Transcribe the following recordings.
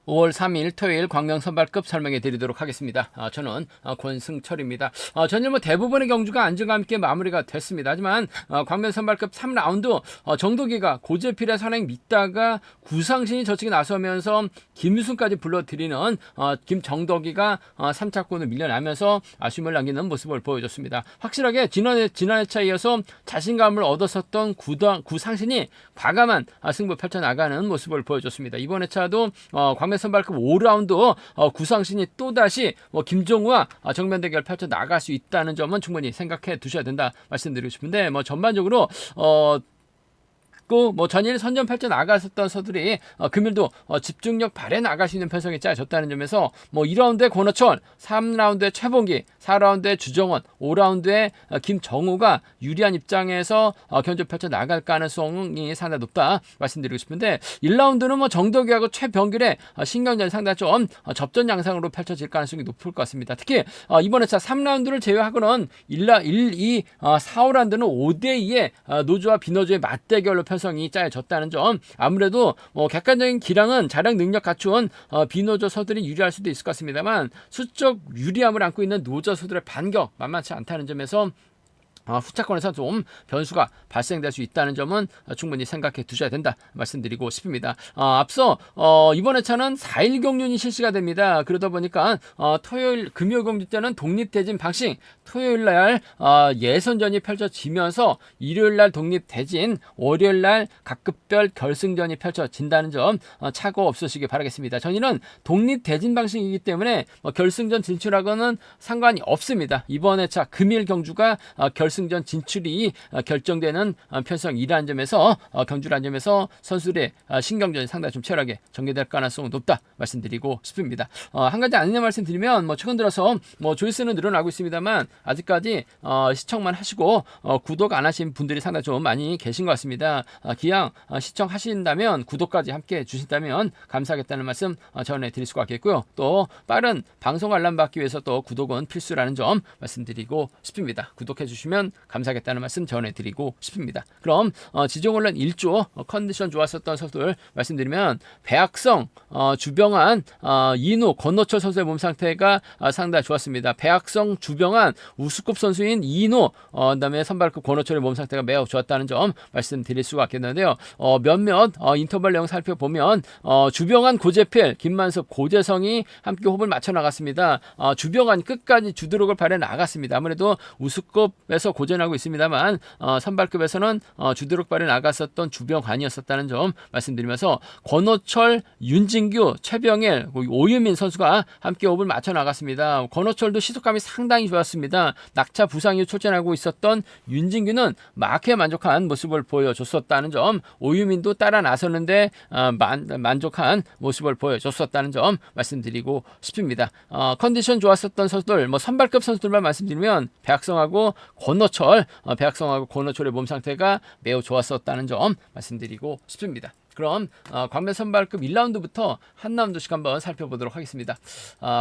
5월 3일 토요일 광명 선발급 설명해 드리도록 하겠습니다. 저는 권승철입니다. 전일 대부분의 경주가 안정감 있게 마무리가 됐습니다. 하지만 광명 선발급 3라운드 정도기가 고재필의 선행 믿다가 구상신이 저측에 나서면서 김유순까지 불러들이는 김정덕이가 3차권을 밀려나면서 아쉬움을 남기는 모습을 보여줬습니다. 확실하게 지난 회차에 이어서 자신감을 얻었었던 구상신이 과감한 승부 펼쳐나가는 모습을 보여줬습니다. 이번 회차도 광명 선발급 5라운드 구상신이 또다시 김종우와 정면 대결 펼쳐 나갈 수 있다는 점은 충분히 생각해 두셔야 된다 말씀드리고 싶은데 전반적으로 전일 선전 펼쳐 나갔었던 서들이 금일도 집중력 발휘해 나갈 수 있는 편성이 짜여졌다는 점에서 2라운드에 권호철, 3라운드에 최봉기, 4라운드에 주정원, 5라운드에 김정우가 유리한 입장에서 견주 펼쳐 나갈 가능성이 상당히 높다 말씀드리고 싶은데 1라운드는 정덕이하고 최병길의 신경전이 상당히 좀 접전 양상으로 펼쳐질 가능성이 높을 것 같습니다. 특히 이번 회차 3라운드를 제외하고는 1, 2, 4, 5라운드는 5대2의 노조와 비노조의 맞대결로 편성이 짜여졌다는 점, 아무래도 객관적인 기량은 자량 능력 갖춘 비노조 서들이 유리할 수도 있을 것 같습니다만 수적 유리함을 안고 있는 노조 서들의 반격 만만치 않다는 점에서 후차권에서 좀 변수가 발생될 수 있다는 점은 충분히 생각해 두셔야 된다 말씀드리고 싶습니다. 앞서 이번 회차는 4일 경륜이 실시가 됩니다. 그러다 보니까 토요일 금요일 경주 때는 독립대진 방식, 토요일날 예선전이 펼쳐지면서 일요일날 독립대진, 월요일날 각급별 결승전이 펼쳐진다는 점 착오 없으시기 바라겠습니다. 저희는 독립대진 방식이기 때문에 결승전 진출하고는 상관이 없습니다. 이번 회차 금일 경주가 결승전 진출이 결정되는 편성이라는 점에서 경주라는 점에서 선수들의 신경전이 상당히 좀 치열하게 전개될 가능성은 높다 말씀드리고 싶습니다. 한 가지 안내 말씀드리면 최근 들어서 조회수는 늘어나고 있습니다만 아직까지 시청만 하시고 구독 안 하신 분들이 상당히 좀 많이 계신 것 같습니다. 기왕 시청하신다면 구독까지 함께 해주신다면 감사하겠다는 말씀 전해드릴 수가 있겠고요. 또 빠른 방송 알람 받기 위해서 또 구독은 필수라는 점 말씀드리고 싶습니다. 구독해 주시면 감사하겠다는 말씀 전해드리고 싶습니다. 그럼 지종훈련 1조 컨디션 좋았었던 선수들 말씀드리면 배학성, 주병환, 이노, 권노철 선수의 몸 상태가 상당히 좋았습니다. 배학성, 주병환, 우수급 선수인 이노, 그다음에 선발급 권노철의 몸 상태가 매우 좋았다는 점 말씀드릴 수가 있겠는데요. 몇몇 인터벌 내용 살펴보면 주병환, 고재필, 김만섭, 고재성이 함께 호흡을 맞춰 나갔습니다. 주병환이 끝까지 주드록을 발휘해 나갔습니다. 아무래도 우수급에서 고전하고 있습니다만 선발급에서는 주드록 발휘해 나갔었던 주병환이었었다는 점 말씀드리면서 권호철, 윤진규, 최병일, 오유민 선수가 함께 호흡을 맞춰 나갔습니다. 권호철도 시속감이 상당히 좋았습니다. 낙차 부상 이후 출전하고 있었던 윤진규는 마크에 만족한 모습을 보여줬었다는 점, 오유민도 따라 나섰는데 만족한 모습을 보여줬었다는 점 말씀드리고 싶습니다. 컨디션 좋았었던 선수들, 선발급 선수들만 말씀드리면 배학성하고 권호철의 몸 상태가 매우 좋았었다는 점 말씀드리고 싶습니다. 그럼 광명 선발급 1라운드부터 한 라운드씩 한번 살펴보도록 하겠습니다.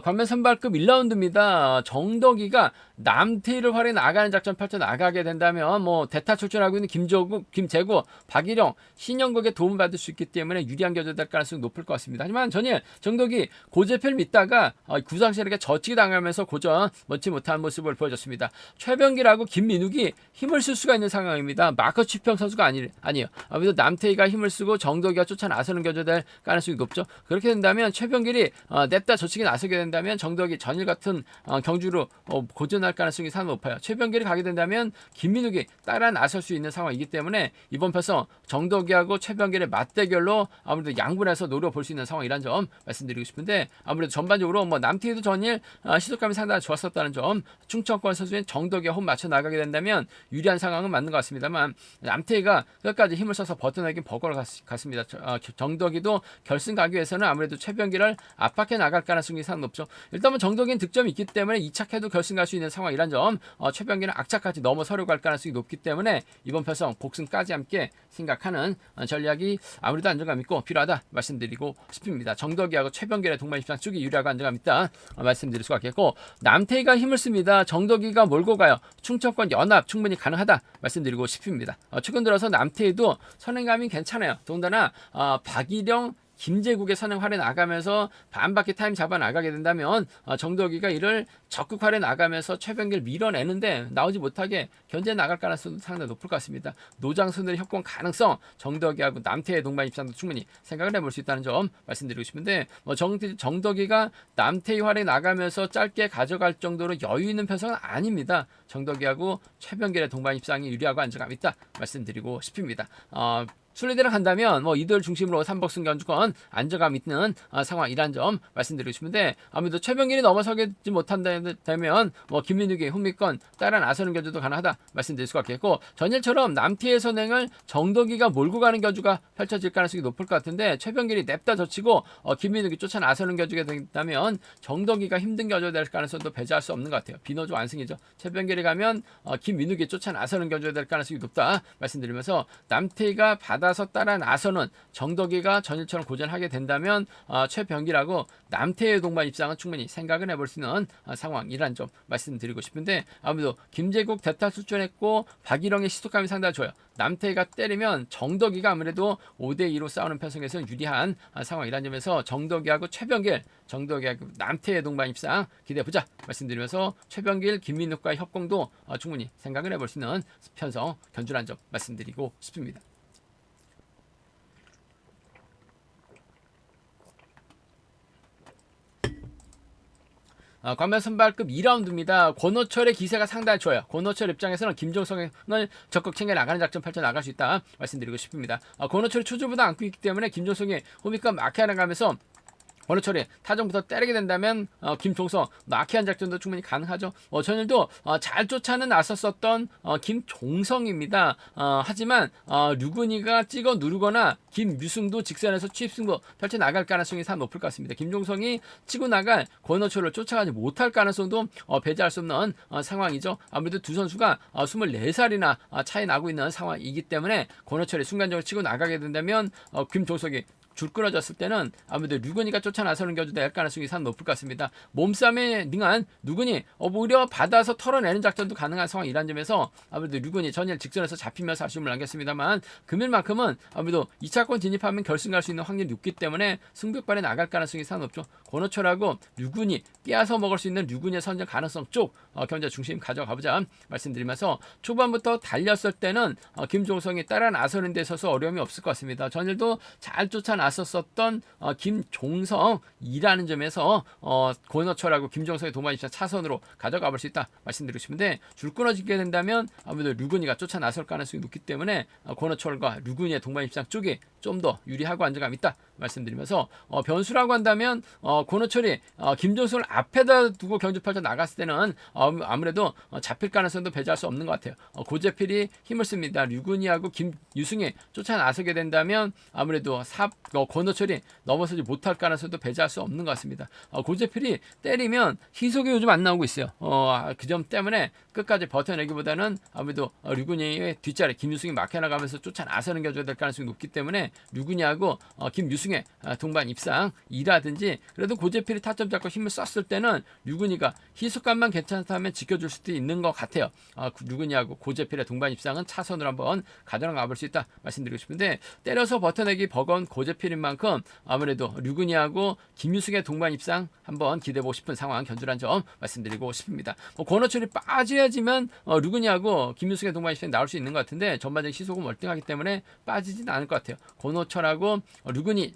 광명 선발급 1라운드입니다. 정덕이가 남태희를 활용해 나가는 작전 펼쳐 나가게 된다면 대타 출전하고 있는 김재구, 박일영, 신영국의 도움을 받을 수 있기 때문에 유리한 견제 될 가능성이 높을 것 같습니다. 하지만 전일 정덕이 고재필 믿다가 구상실에게 저치기 당하면서 고전 멋지 못한 모습을 보여줬습니다. 최병길하고 김민욱이 힘을 쓸 수가 있는 상황입니다. 마커 취평 선수가 아니에요. 아무래도 남태희가 힘을 쓰고 정덕이가 쫓아 나서는 견제될 가능성이 높죠. 그렇게 된다면 최병길이 냅다 저치기 나서게 된다면 정덕이 전일 같은 경주로 고전할 가능성이 상당히 높아요. 최병길이 가게 된다면 김민욱이 따라 나설 수 있는 상황이기 때문에 이번 편성 정덕이하고 최병길의 맞대결로 아무래도 양분해서 노려볼 수 있는 상황이라는 점 말씀드리고 싶은데, 아무래도 전반적으로 남태희도 전일 시속감이 상당히 좋았었다는 점, 충청권 선수인 정덕이가 홈 맞춰 나가게 된다면 유리한 상황은 맞는 것 같습니다만 남태희가 끝까지 힘을 써서 버텨내긴 버거울 것 같습니다. 정덕이도 결승 가기 위해서는 아무래도 최병길을 압박해 나갈 가능성이 상당히 높죠. 일단은 정덕이는 득점이 있기 때문에 2착해도 결승 갈 수 있는 상황이란 점, 최병길은 악착까지 넘어서려고 갈 가능성이 높기 때문에 이번 편성 복승까지 함께 생각하는 전략이 아무래도 안정감 있고 필요하다 말씀드리고 싶습니다. 정덕이하고 최병길의 동반 입장 쪽이 유리하고 안정감 있다 말씀드릴 수가 있겠고, 남태희가 힘을 씁니다. 정덕이가 몰고 가요. 충청권 연합 충분히 가능하다 말씀드리고 싶습니다. 최근 들어서 남태희도 선행감이 괜찮아요. 더군다나 박일영, 김제국의 선행 활에 나가면서 반바퀴 타임 잡아 나가게 된다면 정덕이가 이를 적극 활에 나가면서 최병기를 밀어내는데 나오지 못하게 견제 나갈 가능성도 상당히 높을 것 같습니다. 노장순의 협공 가능성 정덕이하고 남태의 동반 입장도 충분히 생각을 해볼 수 있다는 점 말씀드리고 싶은데 정덕이가 남태의 활에 나가면서 짧게 가져갈 정도로 여유 있는 편성은 아닙니다. 정덕이하고 최병길의 동반 입장이 유리하고 안정감 있다 말씀드리고 싶습니다. 순리대로 간다면 이들 중심으로 삼복승 견주권 안정감 있는 상황이란 점 말씀드리고 싶은데 아무래도 최병길이 넘어서지 못한다면 김민욱이 훈미권 따라 나서는 견주도 가능하다 말씀드릴 수가 있겠고 전일처럼 남태의 선행을 정덕이가 몰고 가는 견주가 펼쳐질 가능성이 높을 것 같은데 최병길이 냅다 젖히고 김민욱이 쫓아 나서는 견주가 된다면 정덕이가 힘든 견주가 될 가능성도 배제할 수 없는 것 같아요. 비노조 완승이죠. 최병길이 가면 김민욱이 쫓아 나서는 견주가 될 가능성이 높다 말씀드리면서 남태가 받아서 따라 나서는 정덕이가 전일처럼 고전하게 된다면 최병길하고 남태의 동반 입장은 충분히 생각을 해볼 수 있는 상황이란 점 말씀드리고 싶은데 아무래도 김제국 대타 출전했고 박일영의 시속감이 상당히 좋아요. 남태가 때리면 정덕이가 아무래도 5대2로 싸우는 편성에서 유리한 상황이란 점에서 정덕이하고 최병길, 정덕이하고 남태의 동반 입장 기대해보자 말씀드리면서 최병길, 김민욱과의 협공도 충분히 생각을 해볼 수 있는 편성 견주란 점 말씀드리고 싶습니다. 관면 선발급 2라운드입니다. 권호철의 기세가 상당히 좋아요. 권호철 입장에서는 김종성을 적극 챙겨 나가는 작전 펼쳐 나갈 수 있다 말씀드리고 싶습니다. 권호철이 초조보다 안고 있기 때문에 김종성이 호미권 마케 나가면서 권호철이 타정부터 때리게 된다면 김종성 마키한 작전도 충분히 가능하죠. 전일도 잘 쫓아는 나섰었던 김종성입니다. 하지만 류근이가 찍어 누르거나 김유승도 직선에서 취입승부 펼쳐 나갈 가능성이 상당히 높을 것 같습니다. 김종성이 치고 나갈 권호철을 쫓아가지 못할 가능성도 배제할 수 없는 상황이죠. 아무래도 두 선수가 24살이나 차이 나고 있는 상황이기 때문에 권호철이 순간적으로 치고 나가게 된다면 김종성이 줄 끊어졌을 때는 아무래도 류근이가 쫓아 나서는 견주도 될 가능성이 상당히 높을 것 같습니다. 몸싸움에 능한 류근이 오히려 받아서 털어내는 작전도 가능한 상황이란 점에서 아무래도 류근이 전일 직전에서 잡히면서 아쉬움을 남겼습니다만 금일만큼은 아무래도 2차권 진입하면 결승 갈 수 있는 확률이 높기 때문에 승부욕발에 나갈 가능성이 상당히 높죠. 권호철하고 류근이 빼앗아 먹을 수 있는 류근이의 선전 가능성 쪽 견제 중심 가져가보자 말씀드리면서 초반부터 달렸을 때는 김종성이 따라 나서는 데 있어서 어려움이 없을 것 같습니다. 전일도 잘 쫓아 나섰었던 김종성이라는 점에서 권호철하고 김종성의 동반 입장 차선으로 가져가 볼 수 있다 말씀드리고 싶은데 줄 끊어지게 된다면 아무래도 류근이가 쫓아 나설 가능성이 높기 때문에 권호철과 류근이의 동반 입장 쪽이 좀 더 유리하고 안정감 있다 말씀드리면서 변수라고 한다면 권호철이 김종성을 앞에다 두고 견주 펼쳐 나갔을 때는 아무래도 잡힐 가능성도 배제할 수 없는 것 같아요. 고재필이 힘을 씁니다. 류근이하고 김유승이 쫓아 나서게 된다면 아무래도 권호철이 넘어서지 못할 가능성도 배제할 수 없는 것 같습니다. 고재필이 때리면 희속이 요즘 안 나오고 있어요. 그 점 때문에 끝까지 버텨내기보다는 아무래도 류근이의 뒷자리 김유승이 막혀나가면서 쫓아 나서는 견주가 될 가능성이 높기 때문에 류근이하고 김유승의 동반 입상이라든지 그래도 고재필이 타점 잡고 힘을 썼을 때는 류근이가 희속감만 괜찮다면 지켜줄 수도 있는 것 같아요. 류근이하고 고재필의 동반 입상은 차선으로 한번 가져가 볼 수 있다 말씀드리고 싶은데 때려서 버텨내기 버거운 고재필인 만큼 아무래도 류근이하고 김유승의 동반 입상 한번 기대해보고 싶은 상황 견주란 점 말씀드리고 싶습니다. 권호철이 빠져야지만 류근이하고 김유승의 동반 입상이 나올 수 있는 것 같은데 전반적인 시속은 월등하기 때문에 빠지진 않을 것 같아요. 권호철하고 류근이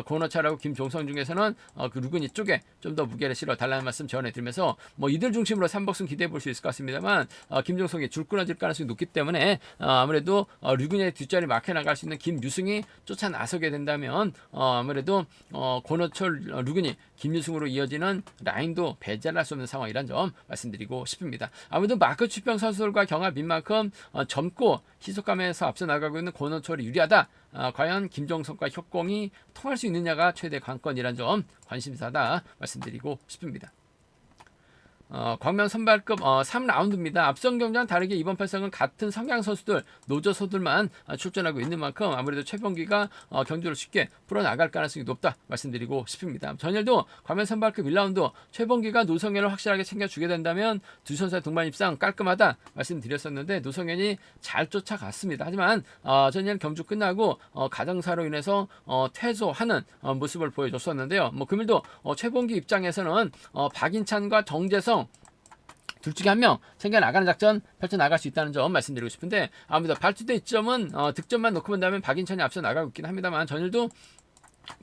권호철하고 김종성 중에서는 그 류근이 쪽에 좀 더 무게를 실어 달라는 말씀 전해드리면서 이들 중심으로 3복승 기대해 볼 수 있을 것 같습니다만 김종성이 줄 끊어질 가능성이 높기 때문에 아무래도 류근이의 뒷자리 막혀 나갈 수 있는 김유승이 쫓아 나서게 된다면 아무래도 권호철 류근이 김유승으로 이어지는 라인도 배제할 수 없는 상황이란 점 말씀드리고 싶습니다. 아무래도 마크 추평 선수들과 경합인 만큼 젊고 희속감에서 앞서 나가고 있는 권호철이 유리하다. 과연 김종성과 협공이 통할 수 있느냐가 최대 관건이란 점 관심사다 말씀드리고 싶습니다. 광명 선발급 3라운드입니다. 앞선 경기랑 다르게 이번 패성은 같은 성향 선수들, 노조 선수들만 출전하고 있는 만큼 아무래도 최범기가 경주를 쉽게 풀어나갈 가능성이 높다 말씀드리고 싶습니다. 전일도 광명 선발급 1라운드 최범기가 노성현을 확실하게 챙겨주게 된다면 두 선수의 동반 입상 깔끔하다 말씀드렸었는데 노성현이 잘 쫓아갔습니다. 하지만 전일 경주 끝나고 가정사로 인해서 퇴소하는 모습을 보여줬었는데요. 금일도 최범기 입장에서는 박인찬과 정재성 둘 중에 한 명 챙겨나가는 작전 펼쳐나갈 수 있다는 점 말씀드리고 싶은데 아무래도 발주대 이점은 득점만 놓고 본다면 박인찬이 앞서 나가고 있긴 합니다만 전일도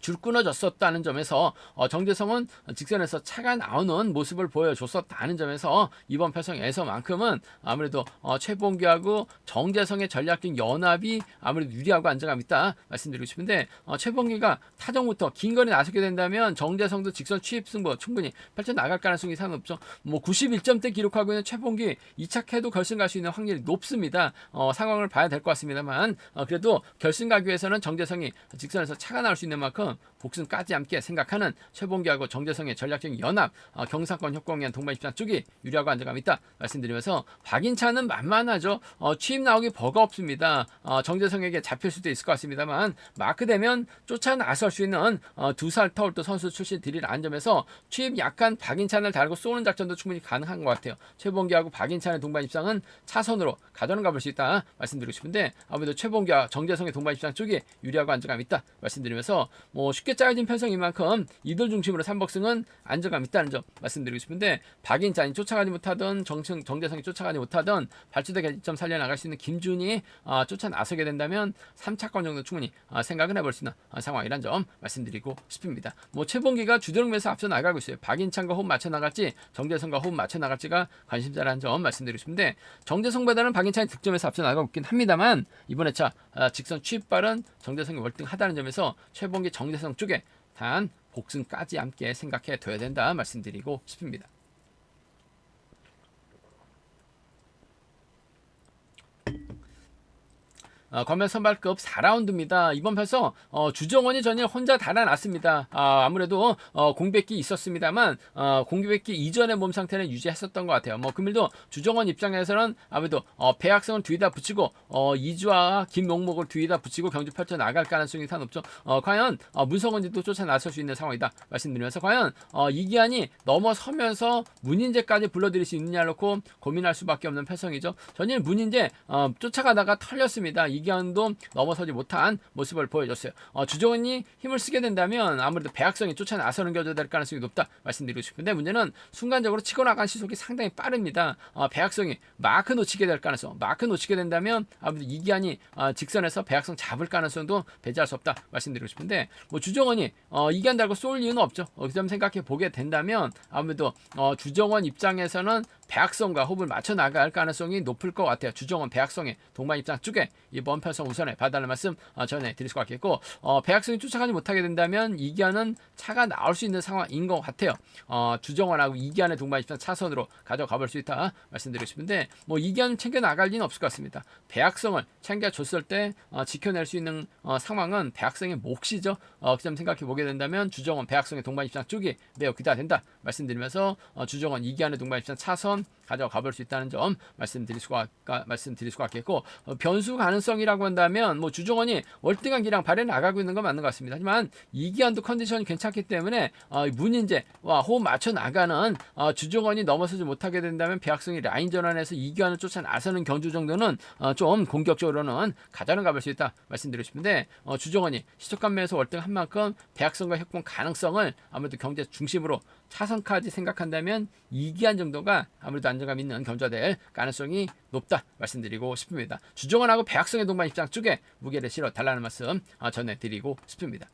줄 끊어졌었다는 점에서 정재성은 직선에서 차가 나오는 모습을 보여줬었다는 점에서 이번 패성에서만큼은 아무래도 최봉기하고 정재성의 전략적 연합이 아무래도 유리하고 안정감 있다 말씀드리고 싶은데 최봉기가 타정부터 긴 거리 나서게 된다면 정재성도 직선 취입 승부 충분히 펼쳐나갈 가능성이 상관없죠. 91점대 기록하고 있는 최봉기 2차캐도 결승 갈 수 있는 확률이 높습니다. 상황을 봐야 될 것 같습니다만 그래도 결승 가기 위해서는 정재성이 직선에서 차가 나올 수 있는 만큼 복승까지 함께 생각하는 최봉기하고 정재성의 전략적인 연합 경상권 협공에 한 동반 입장 쪽이 유리하고 안정감 있다 말씀드리면서 박인찬은 만만하죠. 취임 나오기 버거 없습니다. 정재성에게 잡힐 수도 있을 것 같습니다만 마크되면 쫓아 나설 수 있는 2살 터울도 선수 출신들이라는 점에서 취임 약간 박인찬을 달고 쏘는 작전도 충분히 가능한 것 같아요. 최봉기하고 박인찬의 동반 입장은 차선으로 가져는 가볼 수 있다 말씀드리고 싶은데 아무래도 최봉기와 정재성의 동반 입장 쪽이 유리하고 안정감 있다 말씀드리면서 쉽게 짜여진 편성인 만큼 이들 중심으로 3복승은 안정감 있다는 점 말씀드리고 싶은데 박인찬이 쫓아가지 못하던 정재성이 쫓아가지 못하던 발주대 개점 살려나갈 수 있는 김준이 쫓아 나서게 된다면 3차권 정도 충분히 생각을 해볼 수 있는 상황이란 점 말씀드리고 싶습니다. 최봉기가 주도력에서 앞서 나가고 있어요. 박인찬과 호흡 맞춰 나갈지 정재성과 호흡 맞춰 나갈지가 관심사라는 점 말씀드리고 싶은데 정재성보다는 박인찬이 득점에서 앞서 나가고 있긴 합니다만 이번 회차 직선 취입발은 정재성이 월등하다는 점에서 최봉기 정재성 쪽에 단 복승까지 함께 생각해 둬야 된다 말씀드리고 싶습니다. 광명 선발급 4라운드입니다. 이번 패서 주정원이 전일 혼자 달아났습니다. 아무래도 공백기 있었습니다만 공백기 이전의 몸 상태는 유지했었던 것 같아요. 금일도 주정원 입장에서는 아무래도 배학성을 뒤에다 붙이고 이주와 김용목을 뒤에다 붙이고 경주 펼쳐 나갈 가능성이 상당히 높죠. 과연 문성원지도 쫓아 나설 수 있는 상황이다 말씀드리면서 과연 이기한이 넘어서면서 문인재까지 불러들일 수 있느냐를 놓고 고민할 수밖에 없는 패성이죠. 전일 문인재 쫓아가다가 털렸습니다. 이기한도 넘어서지 못한 모습을 보여줬어요. 주정원이 힘을 쓰게 된다면 아무래도 배학성이 쫓아 나서는 겨져 될 가능성이 높다 말씀드리고 싶은데 문제는 순간적으로 치고 나간 시속이 상당히 빠릅니다. 배학성이 마크 놓치게 될 가능성, 마크 놓치게 된다면 아무래도 이기한이 직선에서 배학성 잡을 가능성도 배제할 수 없다 말씀드리고 싶은데 주정원이 이기한 달고 쏠 이유는 없죠. 그 점 생각해 보게 된다면 아무래도 주정원 입장에서는 배학성과 호흡을 맞춰 나갈 가능성이 높을 것 같아요. 주정원 배학성의 동반 입장 쪽에 이번 편성 우선에 봐달라는 말씀 전해드릴 수가 있겠고 배학성이 쫓아가지 못하게 된다면 이기한은 차가 나올 수 있는 상황인 것 같아요. 주정원하고 이기한의 동반 입장 차선으로 가져가 볼 수 있다 말씀드리고 싶은데 이기한을 챙겨 나갈 리는 없을 것 같습니다. 배학성을 챙겨줬을 때 지켜낼 수 있는 상황은 배학성의 몫이죠. 그 점 생각해 보게 된다면 주정원 배학성의 동반 입장 쪽이 매우 기대가 된다 말씀드리면서 주정원 이기한의 동반 입장 차선 가져가 볼 수 있다는 점 말씀드릴 수가 있겠고 변수 가능성이라고 한다면 주정원이 월등한 기량 발에 나가고 있는 건 맞는 것 같습니다. 하지만 이기한도 컨디션이 괜찮기 때문에 문인재와 호흡 맞춰 나가는 주정원이 넘어서지 못하게 된다면 배학성이 라인 전환해서 이기한을 쫓아 나서는 경주 정도는 좀 공격적으로는 가져는 가볼 수 있다 말씀드리고 싶은데 주정원이 시속감면에서 월등한 만큼 배학성과 협공 가능성을 아무래도 경제 중심으로 차선까지 생각한다면 이기한 정도가 아무래도 안정감 있는 경주가 될 가능성이 높다 말씀드리고 싶습니다. 주정원하고 배학성의 동반 입장 쪽에 무게를 실어 달라는 말씀 전해드리고 싶습니다.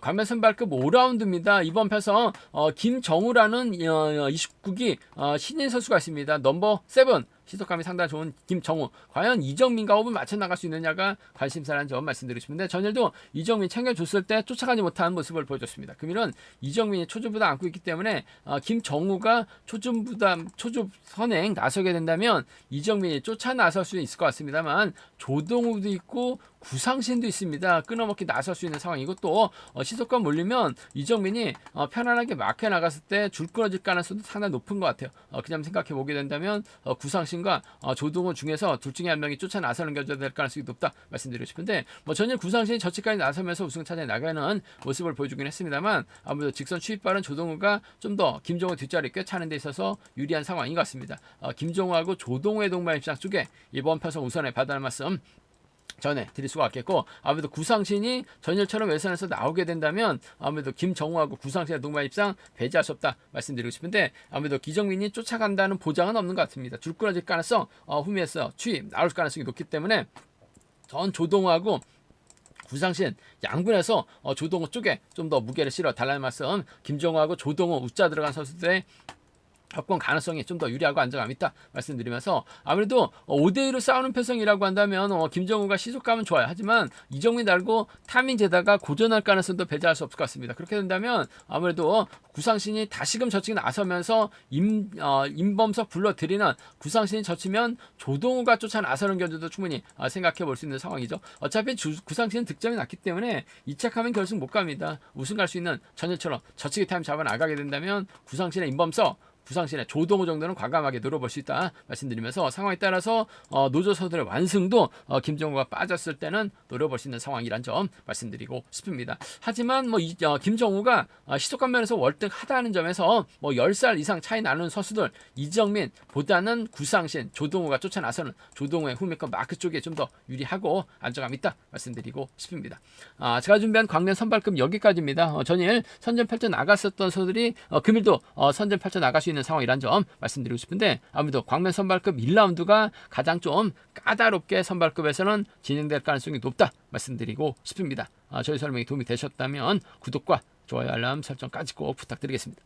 광명 선발급 5라운드입니다. 이번 패서 김정우라는 29기 신인 선수가 있습니다. 넘버 7 시속감이 상당히 좋은 김정우. 과연 이정민과 호흡을 맞춰 나갈 수 있느냐가 관심사라는 점 말씀드리고 싶은데 전일도 이정민 챙겨줬을 때 쫓아가지 못하는 모습을 보여줬습니다. 금일은 이정민이 초중부담 안고 있기 때문에 김정우가 초중 선행 나서게 된다면 이정민이 쫓아 나설 수 있을 것 같습니다만 조동우도 있고 구상신도 있습니다. 끊어먹기 나설 수 있는 상황. 이것도 시속감 몰리면 이정민이 편안하게 막혀 나갔을 때 줄 끊어질 가능성도 상당히 높은 것 같아요. 그냥 생각해 보게 된다면 구상신과 조동우 중에서 둘 중에 한 명이 쫓아 나서는 경우가 될 가능성이 높다 말씀드리고 싶은데 전일 구상신이 저치까지 나서면서 우승 차지해 나가는 모습을 보여주긴 했습니다만 아무래도 직선 추입 빠른 조동우가 좀 더 김정우 뒷자리 꿰차는 데 있어서 유리한 상황인 것 같습니다. 김정우하고 조동우의 동반 입장 쪽에 이번 편성 우선에 받아는 말씀 전에 드릴 수가 없겠고 아무래도 구상신이 전일처럼 외선에서 나오게 된다면 아무래도 김정우하고 구상신의 동반 입상 배제할 수 없다 말씀드리고 싶은데 아무래도 기정민이 쫓아간다는 보장은 없는 것 같습니다. 줄 끊어질 가능성 후미에서 추입 나올 가능성이 높기 때문에 전 조동우하고 구상신 양분에서 조동우 쪽에 좀 더 무게를 실어 달라는 말씀. 김정우하고 조동우 우자 들어간 선수들의 협공 가능성이 좀 더 유리하고 안정감 있다 말씀드리면서 아무래도 5대2로 싸우는 편성이라고 한다면 김정우가 시속감은 좋아요. 하지만 이정민 달고 타이밍 재다가 고전할 가능성도 배제할 수 없을 것 같습니다. 그렇게 된다면 아무래도 구상신이 다시금 저측에 나서면서 임범석 불러들이는 구상신이 젖히면 조동우가 쫓아 나서는 견주도 충분히 생각해 볼 수 있는 상황이죠. 어차피 구상신은 득점이 났기 때문에 이착하면 결승 못 갑니다. 우승 갈 수 있는 전일처럼 저측에 타임 잡아 나가게 된다면 구상신의 임범석 구상신의 조동우 정도는 과감하게 노려볼 수 있다 말씀드리면서 상황에 따라서 노조서들의 완승도 김정우가 빠졌을 때는 노려볼 수 있는 상황이란 점 말씀드리고 싶습니다. 하지만 김정우가 시속감 면에서 월등하다는 점에서 10살 이상 차이 나는 선수들 이정민보다는 구상신, 조동우가 쫓아 나서는 조동우의 후미권 마크 쪽에 좀 더 유리하고 안정감 있다 말씀드리고 싶습니다. 제가 준비한 광면 선발급 여기까지입니다. 전일 선전 8전 나갔었던 선수들이 금일도 선전 8전 나갈 수 있는 상황이란 점 말씀드리고 싶은데 아무래도 광면 선발급 1라운드가 가장 좀 까다롭게 선발급에서는 진행될 가능성이 높다 말씀드리고 싶습니다. 저희 설명이 도움이 되셨다면 구독과 좋아요 알람 설정까지 꼭 부탁드리겠습니다.